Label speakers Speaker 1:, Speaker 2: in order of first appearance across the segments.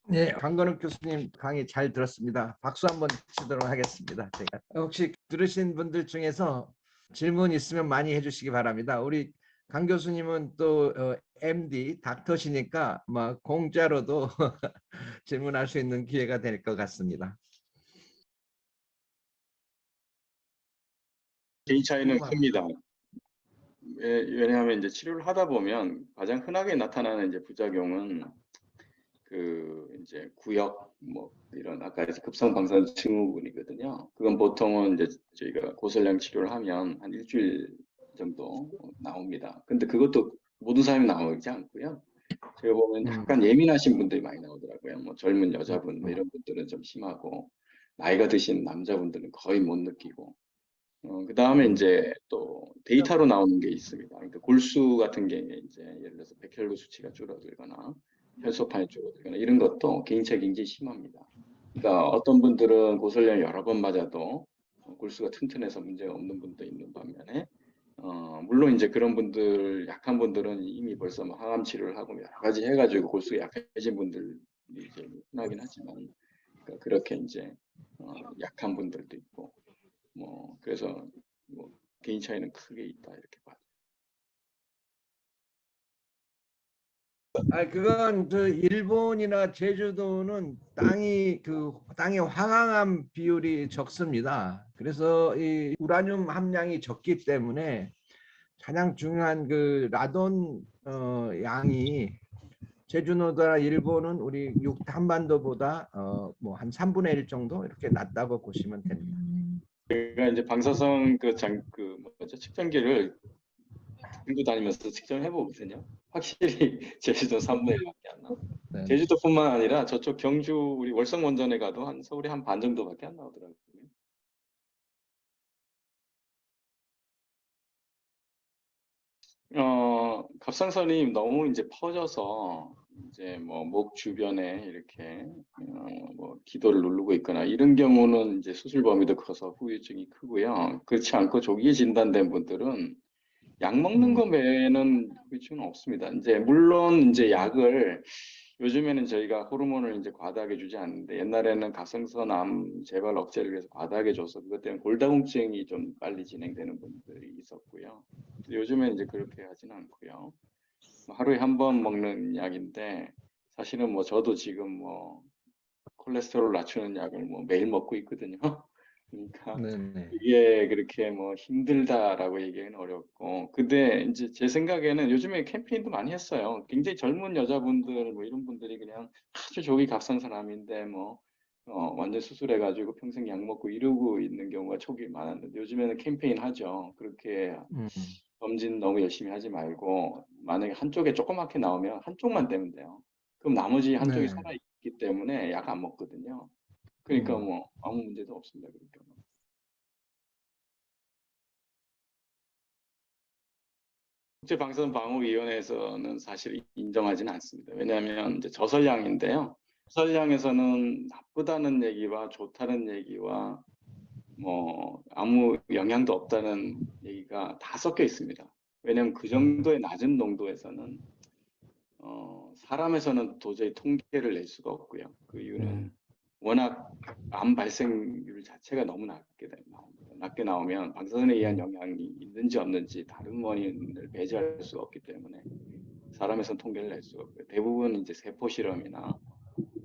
Speaker 1: 네, 강건욱 교수님 강의 잘 들었습니다. 박수 한번 치도록 하겠습니다. 제가 혹시 들으신 분들 중에서 질문 있으면 많이 해주시기 바랍니다. 우리 강 교수님은 또 MD 닥터시니까 막 공짜로도 질문할 수 있는 기회가 될 것 같습니다.
Speaker 2: 개인 차이는 큽니다. 왜냐하면 이제 치료를 하다 보면 가장 흔하게 나타나는 이제 부작용은 그 이제 구역 뭐 이런 아까 급성 방사선 증후군이거든요. 그건 보통은 이제 저희가 고설량 치료를 하면 한 일주일 정도 나옵니다. 근데 그것도 모든 사람이 나오지 않고요. 제가 보면 약간 예민하신 분들이 많이 나오더라고요. 뭐 젊은 여자분 뭐 이런 분들은 좀 심하고 나이가 드신 남자분들은 거의 못 느끼고 그 다음에 이제 또 데이터로 나오는 게 있습니다. 그러니까 골수 같은 게 이제 예를 들어서 백혈구 수치가 줄어들거나 혈소판이 줄어들거나 이런 것도 개인차가 굉장히 심합니다. 그러니까 어떤 분들은 고설량 여러 번 맞아도 골수가 튼튼해서 문제가 없는 분도 있는 반면에 물론 이제 그런 분들 약한 분들은 이미 벌써 뭐 항암 치료를 하고 여러 가지 해가지고 골수가 약해진 분들이 이제 흔하긴 하지만 그러니까 그렇게 이제 약한 분들도 있고 뭐 그래서 뭐 개인 차이는 크게 있다 이렇게 봐요.
Speaker 1: 그건 그 일본이나 제주도는 땅의 황황한 비율이 적습니다. 그래서 이 우라늄 함량이 적기 때문에 가장 중요한 그 라돈 양이 제주도나 일본은 우리 한반도보다 뭐 한 3분의 1 정도 이렇게 낮다고 보시면 됩니다.
Speaker 2: 제가 이제 방사성 뭐죠 측정기를 들고 다니면서 측정해 보거든요. 확실히 제주도 3분의 1밖에 안 나와요.
Speaker 1: 네.
Speaker 2: 제주도뿐만 아니라 저쪽 경주 우리 월성 원전에 가도 한 서울에 한 반 정도밖에 안 나오더라고요. 갑상선이 너무 이제 퍼져서 이제 뭐 목 주변에 이렇게 뭐 기도를 누르고 있거나 이런 경우는 이제 수술 범위도 커서 후유증이 크고요. 그렇지 않고 조기에 진단된 분들은 약 먹는 거 외에는 후유증은 없습니다. 이제 물론 이제 약을 요즘에는 저희가 호르몬을 이제 과다하게 주지 않는데 옛날에는 갑상선암 재발 억제를 위해서 과다하게 줘서 그것 때문에 골다공증이 좀 빨리 진행되는 분들이 있었고요. 요즘에는 이제 그렇게 하지는 않고요. 하루에 한 번 먹는 약인데 사실은 뭐 저도 지금 뭐 콜레스테롤 낮추는 약을 뭐 매일 먹고 있거든요. 그러니까
Speaker 1: 네네.
Speaker 2: 이게 그렇게 뭐 힘들다라고 얘기하기는 어렵고 근데 이제 제 생각에는 요즘에 캠페인도 많이 했어요. 굉장히 젊은 여자분들 뭐 이런 분들이 그냥 아주 조기 갑상선암인데 뭐 완전 수술해가지고 평생 약 먹고 이러고 있는 경우가 초기에 많았는데 요즘에는 캠페인 하죠. 그렇게 검진 너무 열심히 하지 말고 만약에 한쪽에 조그맣게 나오면 한쪽만 떼면 돼요. 그럼 나머지 한쪽이
Speaker 1: 네.
Speaker 2: 살아있기 때문에 약 안 먹거든요. 그러니까 뭐 아무 문제도 없습니다. 그러니까. 국제방사선방호위원회에서는 사실 인정하지는 않습니다. 왜냐하면 이제 저설량인데요. 저설량에서는 나쁘다는 얘기와 좋다는 얘기와 뭐 아무 영향도 없다는 얘기가 다 섞여 있습니다. 왜냐하면 그 정도의 낮은 농도에서는 사람에서는 도저히 통계를 낼 수가 없고요. 그 이유는 워낙 암 발생률 자체가 너무 나옵니다. 낮게 나오면 방사선에 의한 영향이 있는지 없는지 다른 원인을 배제할 수가 없기 때문에 사람에서는 통계를 낼 수가 없고요. 대부분 이제 세포 실험이나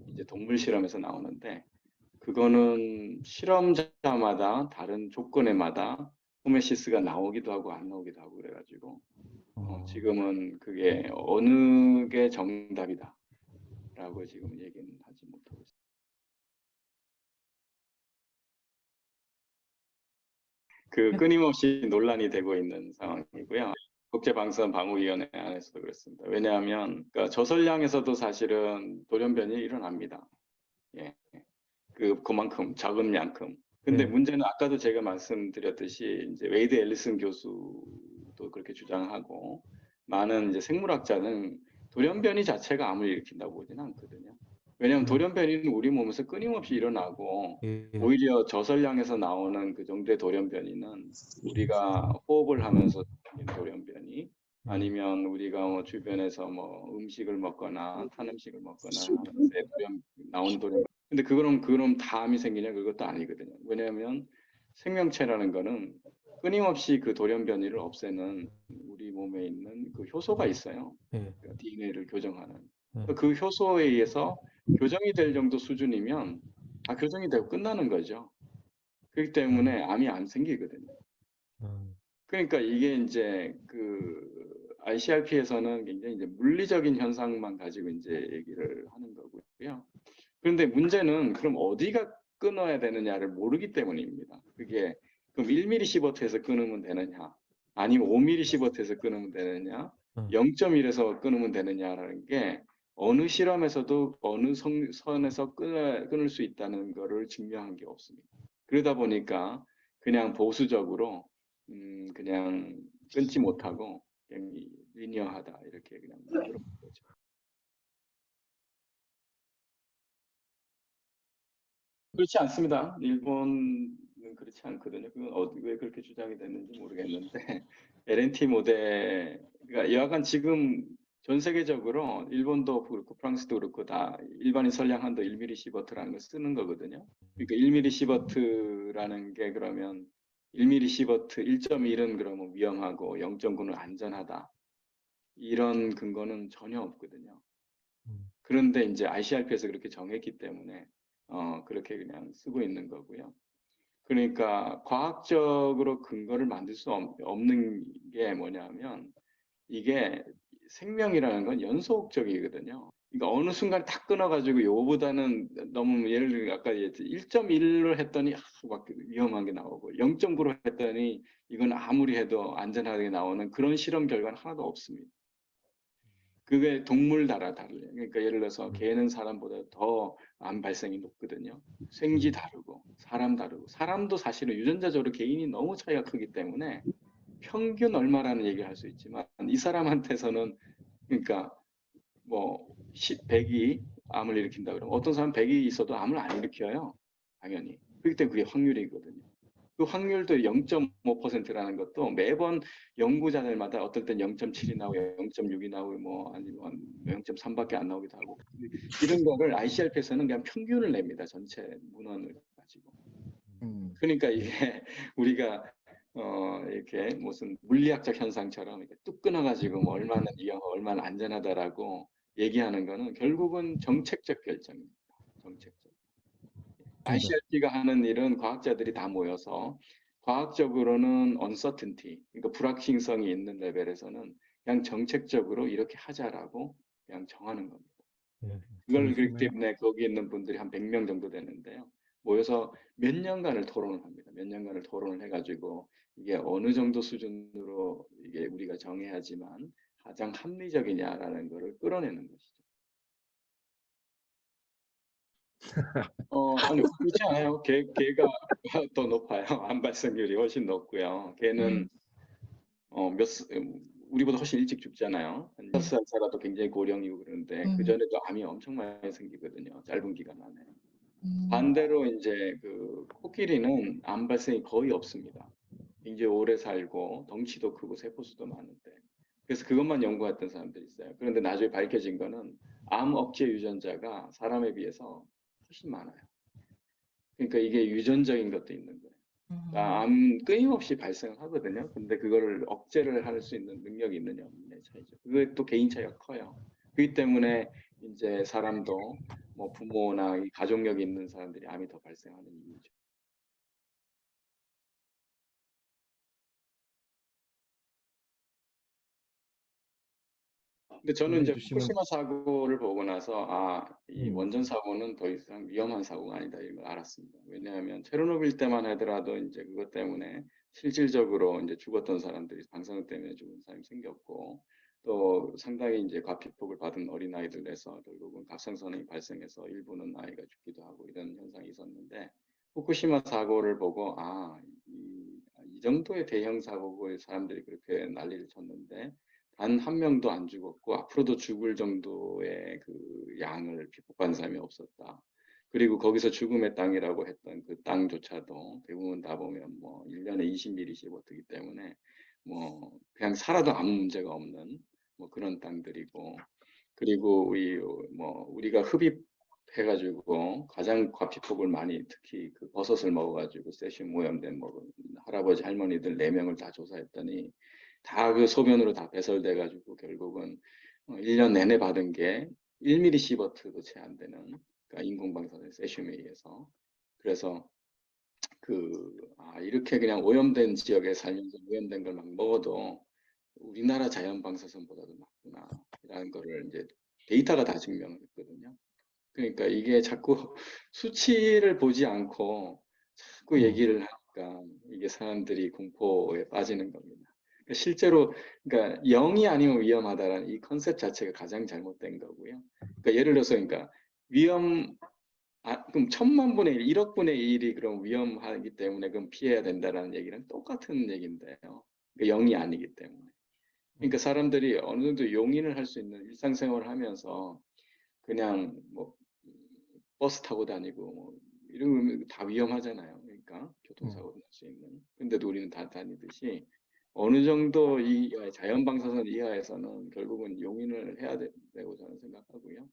Speaker 2: 이제 동물 실험에서 나오는데 그거는 실험자마다 다른 조건에마다 호메시스가 나오기도 하고 안 나오기도 하고 그래가지고 지금은 그게 어느 게 정답이다라고 지금 얘기는 하지 못하고 있습니다. 끊임없이 논란이 되고 있는 상황이고요. 국제방사선방호위원회 안에서도 그렇습니다. 왜냐하면 그러니까 저설량에서도 사실은 돌연변이 일어납니다. 예, 그만큼 적은 만큼. 근데 문제는 아까도 제가 말씀드렸듯이 이제 웨이드 앨리슨 교수도 그렇게 주장하고 많은 이제 생물학자는 돌연변이 자체가 암을 일으킨다고 보지는 않거든요. 왜냐하면 돌연변이는 우리 몸에서 끊임없이 일어나고 오히려 저설량에서 나오는 그 정도의 돌연변이는 우리가 호흡을 하면서 생긴 돌연변이 아니면 우리가 뭐 주변에서 뭐 음식을 먹거나 탄 음식을 먹거나 새 돌연 나온 돌연. 근데 그럼 다음이 생기냐? 그것도 아니거든요. 왜냐하면 생명체라는 거는 끊임없이 그 돌연 변이를 없애는 우리 몸에 있는 그 효소가 있어요.
Speaker 3: 예.
Speaker 2: DNA를 교정하는.
Speaker 3: 예.
Speaker 2: 그 효소에 의해서 교정이 될 정도 수준이면 다 교정이 되고 끝나는 거죠. 그렇기 때문에 암이 안 생기거든요. 그러니까 이게 이제 그 ICRP에서는 굉장히 이제 물리적인 현상만 가지고 이제 얘기를 하는 거고요. 그런데 문제는 그럼 어디가 끊어야 되느냐를 모르기 때문입니다. 그게 그럼 1mm 시버트에서 끊으면 되느냐, 아니면 5mm 시버트에서 끊으면 되느냐, 0.1에서 끊으면 되느냐라는 게 어느 실험에서도 어느 선에서 끊을 수 있다는 것을 증명한 게 없습니다. 그러다 보니까 그냥 보수적으로 그냥 끊지 못하고 그냥 리니어하다 이렇게 그냥 만들어 본 거죠. 그렇지 않습니다. 일본은 그렇지 않거든요. 그건 왜 그렇게 주장이 됐는지 모르겠는데 LNT 모델, 그러니까 여하간 지금 전 세계적으로 일본도 그렇고 프랑스도 그렇고 다 일반인 선량한도 1mm 시버트라는 걸 쓰는 거거든요. 그러니까 1mm 시버트라는 게 그러면 1mm 시버트 1.1은 그러면 위험하고 0.9는 안전하다. 이런 근거는 전혀 없거든요. 그런데 이제 ICRP에서 그렇게 정했기 때문에 그렇게 그냥 쓰고 있는 거고요. 그러니까 과학적으로 근거를 만들 수 없는 게 뭐냐면 이게 생명이라는 건 연속적이거든요. 그러니까 어느 순간 딱 끊어가지고 요거보다는 너무 예를 들어 아까 1.1로 했더니 막 위험한 게 나오고 0.9로 했더니 이건 아무리 해도 안전하게 나오는 그런 실험 결과는 하나도 없습니다. 그게 동물 따라 다르요. 그러니까 예를 들어서 개는 사람보다 더 암 발생이 높거든요. 생쥐 다르고 사람 다르고 사람도 사실은 유전자적으로 개인이 너무 차이가 크기 때문에 평균 얼마라는 얘기를 할 수 있지만 이 사람한테서는 그러니까 뭐 100이 암을 일으킨다 그러면 어떤 사람 100이 있어도 암을 안 일으켜요. 당연히. 그렇기 때문에 그게 확률이거든요. 그 확률도 0.5%라는 것도 매번 연구자들마다 어떨 땐 0.7이 나오고 0.6이 나오고 뭐 아니면 0.3밖에 안 나오기도 하고 이런 거를 ICRP에서는 그냥 평균을 냅니다. 전체 문헌을 가지고. 그러니까 이게 우리가 이렇게 무슨 물리학적 현상처럼 이렇게 뚝 끊어가지고 뭐 얼마나 위험하고 얼마나 안전하다라고 얘기하는 거는 결국은 정책적 결정입니다. 정책적. ICRP가 하는 일은 과학자들이 다 모여서 과학적으로는 uncertainty, 그러니까 불확실성이 있는 레벨에서는 그냥 정책적으로 이렇게 하자라고 그냥 정하는 겁니다. 그걸 그렇기 때문에 거기 있는 분들이 한 100명 정도 되는데요. 모여서 몇 년간을 토론을 합니다. 몇 년간을 토론을 해가지고 이게 어느 정도 수준으로 이게 우리가 정해야지만 가장 합리적이냐라는 거를 끌어내는 것이죠. 아니, 그렇지 않아요. 걔가 더 높아요. 암 발생률이 훨씬 높고요. 걔는 우리보다 훨씬 일찍 죽잖아요. 한 6살 차라도 굉장히 고령이고 그러는데 그전에도 암이 엄청 많이 생기거든요. 짧은 기간 안에. 반대로 이제 그 코끼리는 암 발생이 거의 없습니다. 굉장히 오래 살고 덩치도 크고 세포수도 많은데. 그래서 그것만 연구했던 사람들이 있어요. 그런데 나중에 밝혀진 거는 암 억제 유전자가 사람에 비해서 훨씬 많아요. 그러니까 이게 유전적인 것도 있는 거예요. 그러니까 암 끊임없이 발생하거든요. 근데 그거를 억제를 할 수 있는 능력이 있느냐 없느냐의 차이죠. 그게 또 개인 차이가 커요. 그렇기 때문에 이제 사람도 뭐 부모나 이 가족력이 있는 사람들이 암이 더 발생하는 이유죠. 근데 저는 이제 후쿠시마 사고를 보고 나서 이 원전 사고는 더 이상 위험한 사고가 아니다 이걸 알았습니다. 왜냐하면 체르노빌 때만 하더라도 이제 그것 때문에 실질적으로 이제 죽었던 사람들이 방사능 때문에 죽은 사람이 생겼고 또 상당히 이제 과피폭을 받은 어린 아이들에서 결국은 갑상선암이 발생해서 일부는 아이가 죽기도 하고 이런 현상이 있었는데 후쿠시마 사고를 보고 이 정도의 대형 사고에 사람들이 그렇게 난리를 쳤는데 단 한 명도 안 죽었고 앞으로도 죽을 정도의 그 양을 피폭받은 사람이 없었다. 그리고 거기서 죽음의 땅이라고 했던 그 땅조차도 대부분 다 보면 뭐 1년에 20mm씩 버티기 때문에 뭐 그냥 살아도 아무 문제가 없는 뭐 그런 땅들이고, 그리고 우리가 흡입해가지고 가장 과피폭을 많이, 특히 그 버섯을 먹어가지고 세슘 오염된 할아버지 할머니들 4명을 다 조사했더니 다 그 소변으로 다 배설돼가지고 결국은 1년 내내 받은 게 1ml 시버트도 채 안 되는, 그러니까 인공방사능 세슘에 의해서. 그래서 이렇게 그냥 오염된 지역에 살면서 오염된 걸 막 먹어도 우리나라 자연 방사선보다도 낫구나, 라는 거를 이제 데이터가 다 증명했거든요. 그러니까 이게 자꾸 수치를 보지 않고 자꾸 얘기를 하니까 이게 사람들이 공포에 빠지는 겁니다. 그러니까 실제로, 그러니까 0이 아니면 위험하다라는 이 컨셉 자체가 가장 잘못된 거고요. 그러니까 예를 들어서, 그러니까 위험, 그럼 1000만 분의 1, 1억 분의 1이 그럼 위험하기 때문에 그럼 피해야 된다라는 얘기는 똑같은 얘기인데요. 그러니까 0이 아니기 때문에. 그러니까 사람들이 어느 정도 용인을 할 수 있는 일상생활을 하면서 그냥 뭐 버스 타고 다니고 뭐 이런 거 다 위험하잖아요. 그러니까 교통사고 날 수 있는. 근데도 우리는 다 다니듯이 어느 정도 이 자연 방사선 이하에서는 결국은 용인을 해야 되고 저는 생각하고요.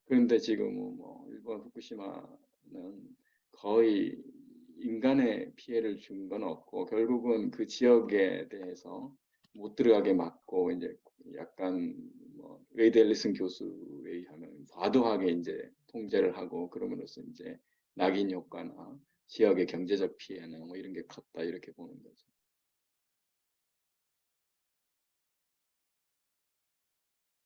Speaker 2: 그런데 지금 뭐 일본 후쿠시마는 거의 인간의 피해를 준 건 없고, 결국은 그 지역에 대해서 못 들어가게 막고, 이제 약간 뭐 웨이드 앨리슨 교수에 의하면 과도하게 이제 통제를 하고, 그러므로써 이제 낙인 효과나 지역의 경제적 피해나 뭐 이런 게 컸다, 이렇게 보는 거죠.